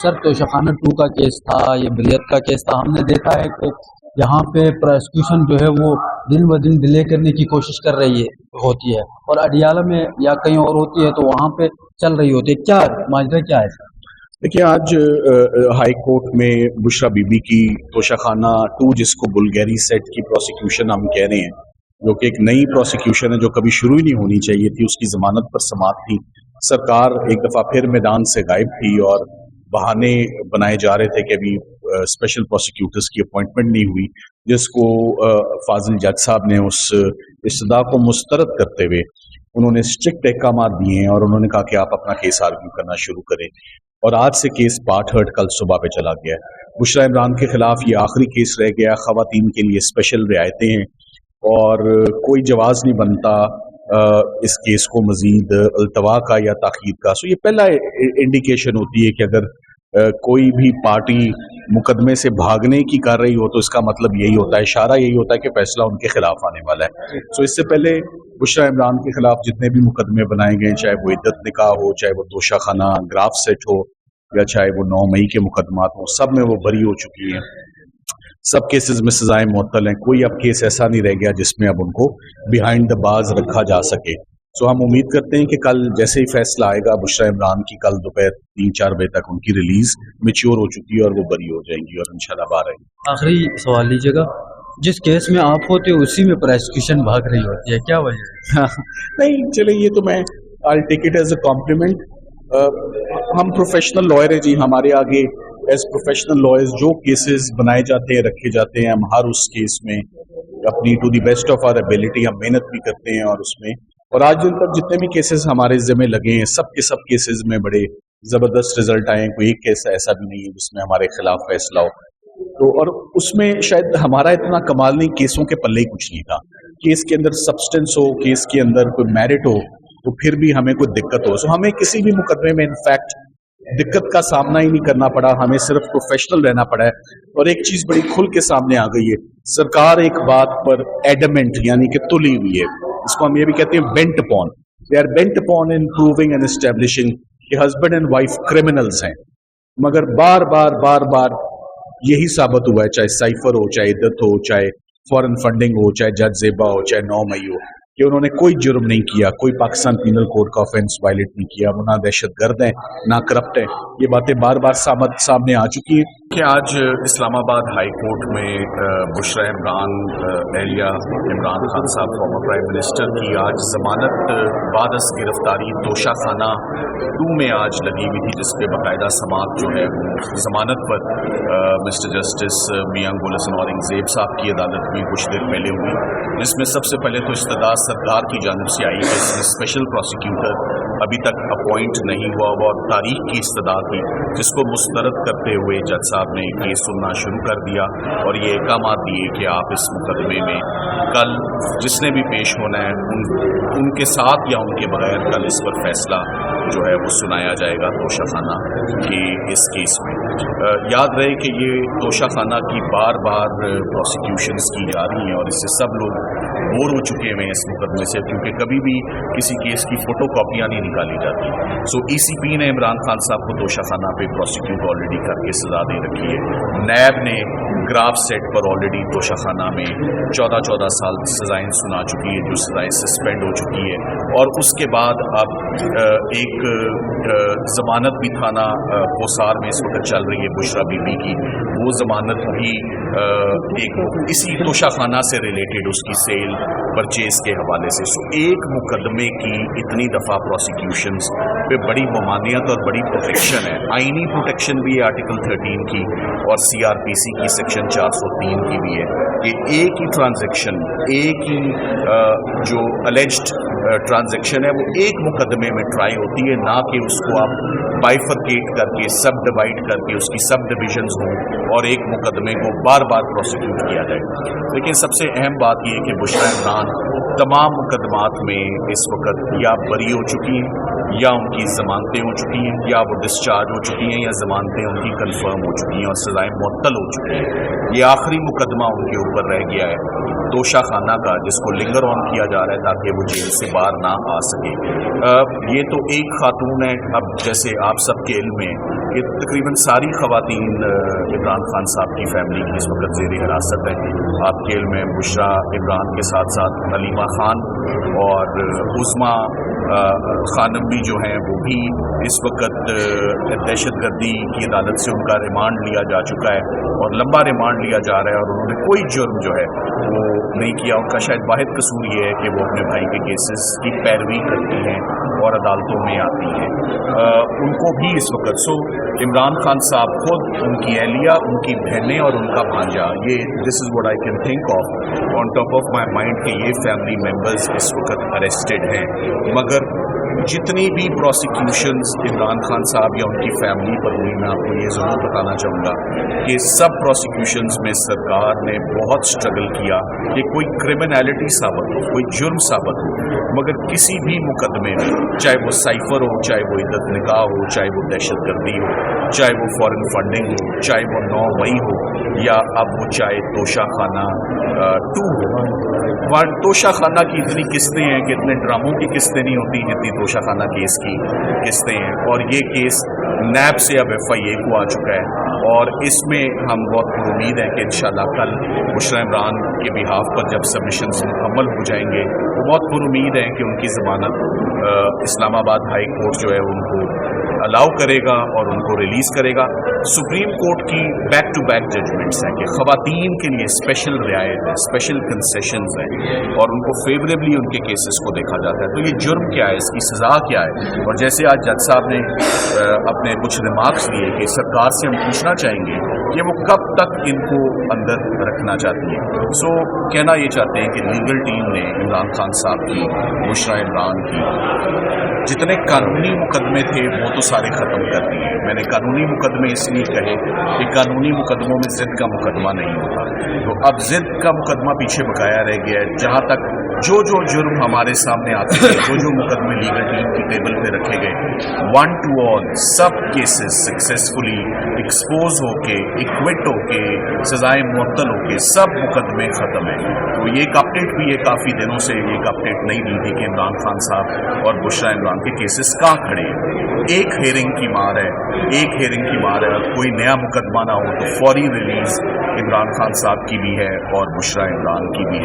سر توشخانہ 2 کا کیس تھا، یہ بریت کا کیس تھا، ہم نے دیکھا ہے کہ یہاں پہ پروسیکیوشن جو ہے وہ دن ب دن ڈیلے کرنے کی کوشش کر رہی ہوتی ہے، اور اڈیالہ میں یا کہیں اور ہوتی ہے تو وہاں پہ چل رہی ہوتی ہے. کیا ماجرا کیا ہے سر؟ دیکھیے، آج ہائی کورٹ میں بشرا بی بی کی توشخانہ 2 جس کو بلغیری سیٹ کی پروسیکیوشن ہم کہہ رہے ہیں، جو کہ ایک نئی پروسیکیوشن ہے جو کبھی شروع ہی نہیں ہونی چاہیے تھی، اس کی ضمانت پر سماعت تھی. سرکار ایک دفعہ پھر میدان سے غائب تھی اور بہانے بنائے جا رہے تھے کہ ابھی اسپیشل پروسیکیوٹرز کی اپوائنٹمنٹ نہیں ہوئی، جس کو فاضل جج صاحب نے اس استدعا کو مسترد کرتے ہوئے انہوں نے اسٹرکٹ احکامات دیے ہیں اور انہوں نے کہا کہ آپ اپنا کیس آرگیو کرنا شروع کریں. اور آج سے کیس پارٹ ہرٹ کل صبح پہ چلا گیا ہے. بشرا عمران کے خلاف یہ آخری کیس رہ گیا. خواتین کے لیے اسپیشل رعایتیں ہیں اور کوئی جواز نہیں بنتا اس کیس کو مزید التوا کا یا تاخیر کا. سو یہ پہلا انڈیکیشن ہوتی ہے کہ اگر کوئی بھی پارٹی مقدمے سے بھاگنے کی کر رہی ہو تو اس کا مطلب یہی ہوتا ہے، اشارہ یہی ہوتا ہے کہ فیصلہ ان کے خلاف آنے والا ہے. سو اس سے پہلے بشرا عمران کے خلاف جتنے بھی مقدمے بنائے گئے، چاہے وہ عدت نکاح ہو، چاہے وہ توشخانہ گراف سیٹ ہو، یا چاہے وہ 9 مئی کے مقدمات ہوں، سب میں وہ بری ہو چکی ہیں. سب کیسز میں سزائیں معطل ہیں. کوئی اب کیس ایسا نہیں رہ گیا جس میں اب ان کو بیہائنڈ دا بارز رکھا جا سکے. سو ہم امید کرتے ہیں کہ کل جیسے ہی فیصلہ آئے گا بشرا عمران کی، کل دوپہر 3-4 بجے تک ان کی ریلیز میچور ہو چکی ہے اور وہ بری ہو جائیں گی اور انشاءاللہ باہر آئیں گی. آخری سوال لیجیے گا، جس کیس میں آپ ہوتے ہیں اسی میں پروسیکیوشن بھاگ رہی ہوتی ہے، کیا وجہ ہے؟ نہیں چلے، یہ تو میں I'll take it as a compliment. ہم پروفیشنل لائر ہیں جی، ہمارے آگے ایز پروفیشنل لائرز جو کیسز بنائے جاتے ہیں رکھے جاتے ہیں، ہم ہر اس کیس میں اپنی to the best of our ability ہم محنت بھی کرتے ہیں. اور اس میں اور آج دن تک جتنے بھی کیسز ہمارے ذمہ لگے ہیں سب کے سب کیسز میں بڑے زبردست رزلٹ آئے ہیں. کوئی ایک کیس ایسا بھی نہیں ہے جس میں ہمارے خلاف فیصلہ ہو. تو اور اس میں شاید ہمارا اتنا کمال نہیں، کیسوں کے پلے ہی کچھ نہیں تھا. کیس کے اندر سبسٹنس ہو، کیس کے اندر کوئی میرٹ ہو تو پھر بھی ہمیں کوئی دقت ہو. سو ہمیں کسی بھی مقدمے میں انفیکٹ دقت کا سامنا ہی نہیں کرنا پڑا، ہمیں صرف پروفیشنل رہنا پڑا ہے. اور ایک چیز بڑی کھل کے سامنے آ گئی ہے، سرکار ایک بات پر ایڈمنٹ یعنی کہ تلی ہوئی ہے. اس کو ہم یہ بھی کہتے ہیں bent upon, they are bent upon in proving and establishing کہ ہسبینڈ اینڈ وائف کرمنلز ہیں. مگر بار بار یہی ثابت ہوا ہے، چاہے سائفر ہو، چاہے عدت ہو، چاہے فورن فنڈنگ ہو، چاہے جج زیبا ہو، چاہے 9 مئی ہو، کہ انہوں نے کوئی جرم نہیں کیا، کوئی پاکستان پینل کوڈ کا آفینس وائلیٹ نہیں کیا. وہ نہ دہشت گرد ہیں نہ کرپٹ ہیں. یہ باتیں بار سامنے آ چکی ہیں کہ آج اسلام آباد ہائی کورٹ میں بشرا عمران اہلیہ عمران خان صاحب فارمر پرائم منسٹر کی آج ضمانت بعد از گرفتاری توشخانہ 2 میں آج لگی ہوئی تھی، جس پہ باقاعدہ سماعت جو ہے ضمانت پر مسٹر جسٹس میاں گل حسن اورنگزیب صاحب کی عدالت میں کچھ دیر پہلے ہوئی، جس میں سب سے پہلے تو استدعا سرکار کی جانب سے آئی کہ اسپیشل پروسیکیوٹر ابھی تک اپوائنٹ نہیں ہوا اور تاریخ کی استدعا تھی، جس کو مسترد کرتے ہوئے جج صاحب نے کیس سننا شروع کر دیا اور یہ احکامات دیے کہ آپ اس مقدمے میں کل جس نے بھی پیش ہونا ہے ان کے ساتھ یا ان کے بغیر کل اس پر فیصلہ جو ہے وہ سنایا جائے گا توشخانہ کی اس کیس میں. یاد رہے کہ یہ توشخانہ کی بار پروسیکیوشنز کی جا رہی ہیں اور اس سے سب لوگ بور ہو چکے ہیں اس مقدمے سے، کیونکہ کبھی بھی کسی کیس کی فوٹو کاپیاں نہیں نکالی جاتی. سو ای سی پی نے عمران خان صاحب کو توشخانہ پہ پروسیکیوٹ آلریڈی کر کے سزا دے رکھی ہے. نیب نے گراف سیٹ پر آلریڈی توشخانہ میں 14 سال سزائیں سنا چکی ہے، جو سزائیں سسپینڈ ہو چکی ہے. اور اس کے بعد اب ایک ضمانت بھی تھانہ کوسار میں اس وقت چل رہی ہے بشرا بی بی کی، وہ ضمانت بھی ایک اسی توشخانہ سے ریلیٹڈ اس کی سیل پرچیز کے حوالے سے. سو ایک مقدمے کی اتنی دفعہ پروسیکیوشنز پہ بڑی ممانعت اور بڑی پروٹیکشن ہے، آئینی پروٹیکشن بھی ہے آرٹیکل 13 کی اور سی آر پی سی کی سیکشن 403 کی بھی ہے کہ ایک ہی ٹرانزیکشن، ایک ہی جو الیجڈ ٹرانزیکشن ہے وہ ایک مقدمے میں ٹرائی ہوتی ہے، نہ کہ اس کو آپ بائیفرکیٹ کر کے سب ڈیوائڈ کر کے اس کی سب ڈویژنز ہوں اور ایک مقدمے کو بار پروسیکیوٹ کیا جائے. لیکن سب سے اہم بات یہ ہے کہ بشرا عمران تمام مقدمات میں اس وقت یا بری ہو چکی ہیں یا ان کی ضمانتیں ہو چکی ہیں یا وہ ڈسچارج ہو چکی ہیں یا ضمانتیں ان کی کنفرم ہو چکی ہیں اور سزائیں معطل ہو چکی ہیں. یہ آخری مقدمہ ان کے اوپر رہ گیا ہے توشخانہ کا، جس کو لنگر آن کیا جا رہا ہے تاکہ وہ جیل سے باہر نہ آ سکے. یہ تو ایک خاتون ہے. اب جیسے آپ سب کے علم میں کہ تقریباً ساری خواتین عمران خان صاحب کی فیملی کی اس وقت زیر حراست ہے. آپ کے علم میں بشرا عمران کے ساتھ ساتھ حلیمہ خان اور عظما خانم بھی جو ہیں وہ بھی اس وقت دہشت گردی کی عدالت سے ان کا ریمانڈ لیا جا چکا ہے اور لمبا ریمانڈ لیا جا رہا ہے اور انہوں نے کوئی جرم جو ہے وہ نہیں کیا. ان کا شاید واحد قصور یہ ہے کہ وہ اپنے بھائی کے کیسز کی پیروی کرتی ہیں اور عدالتوں میں آتی ہیں. ان کو بھی اس وقت عمران خان صاحب خود, ان کی اہلیہ, ان کی بہنیں اور ان کا بھانجا, یہ this is what I can think of on top of my mind کہ یہ فیملی ممبرز اس وقت اریسٹڈ ہیں. مگر جتنی بھی پروسیکیوشنز عمران خان صاحب یا ان کی فیملی پر ہوئی, میں آپ کو یہ ضرور بتانا چاہوں گا کہ سب پروسیکیوشنز میں سرکار نے بہت سٹرگل کیا کہ کوئی کرمنالٹی ثابت ہو, کوئی جرم ثابت ہو, مگر کسی بھی مقدمے میں, چاہے وہ سائفر ہو, چاہے وہ عدت نکاح ہو, چاہے وہ دہشت گردی ہو, چاہے وہ فارن فنڈنگ ہو, چاہے وہ 9 مئی ہو, یا اب وہ چاہے توشہ خانہ 2 ہو. توشہ خانہ کی اتنی قسطیں ہیں کہ اتنے ڈراموں کی قسطیں نہیں ہوتی جتنی توشہ خانہ کیس کی قسطیں ہیں. اور یہ کیس نیب سے اب FIA کو آ چکا ہے اور اس میں ہم بہت پر امید ہیں کہ انشاءاللہ کل بشرا عمران کے بہاف پر جب سبمیشنز مکمل ہو جائیں گے تو بہت پر امید ہے کہ ان کی ضمانت اسلام آباد ہائی کورٹ جو ہے ان کو الاؤ کرے گا اور ان کو ریلیز کرے گا. سپریم کورٹ کی بیک ٹو بیک ججمنٹس ہیں کہ خواتین کے لیے اسپیشل رعایت ہے, اسپیشل کنسیشنز ہیں اور ان کو فیوریبلی ان کے کیسز کو دیکھا جاتا ہے. تو یہ جرم کیا ہے, اس کی سزا کیا ہے, اور جیسے آج جج صاحب نے اپنے کچھ ریمارکس دیے کہ سرکار سے ہم پوچھنا چاہیں گے کہ وہ کب تک ان کو اندر رکھنا چاہتی ہے. کہنا یہ چاہتے ہیں کہ لیگل ٹیم نے عمران خان صاحب کی, بشرا عمران کی جتنے قانونی مقدمے تھے وہ تو سارے ختم کر دیے. میں نے قانونی مقدمے اس لیے کہے کہ قانونی مقدموں میں ضد کا مقدمہ نہیں ہوتا, تو اب ضد کا مقدمہ پیچھے بقایا رہ گیا ہے. جہاں تک جو جرم ہمارے سامنے آتے ہیں, جو مقدمے لیگل ٹیم کی ٹیبل پہ رکھے گئے, 1 to all سب کیسز سکسیسفلی ایکسپوز ہو کے, ایکوٹ ہو کے, سزائیں معطل ہو کے سب مقدمے ختم ہیں. تو یہ ایک اپڈیٹ بھی ہے, کافی دنوں سے ایک اپڈیٹ نہیں دی تھی کہ عمران خان صاحب اور بشرا عمران کے کیسز کہاں کھڑے ہیں. ایک ہیئرنگ کی مار ہے, ایک ہیئرنگ کی مار ہے. اور کوئی نیا مقدمہ نہ ہو تو فوری ریلیز عمران خان صاحب کی بھی ہے اور بشرا عمران کی بھی ہے.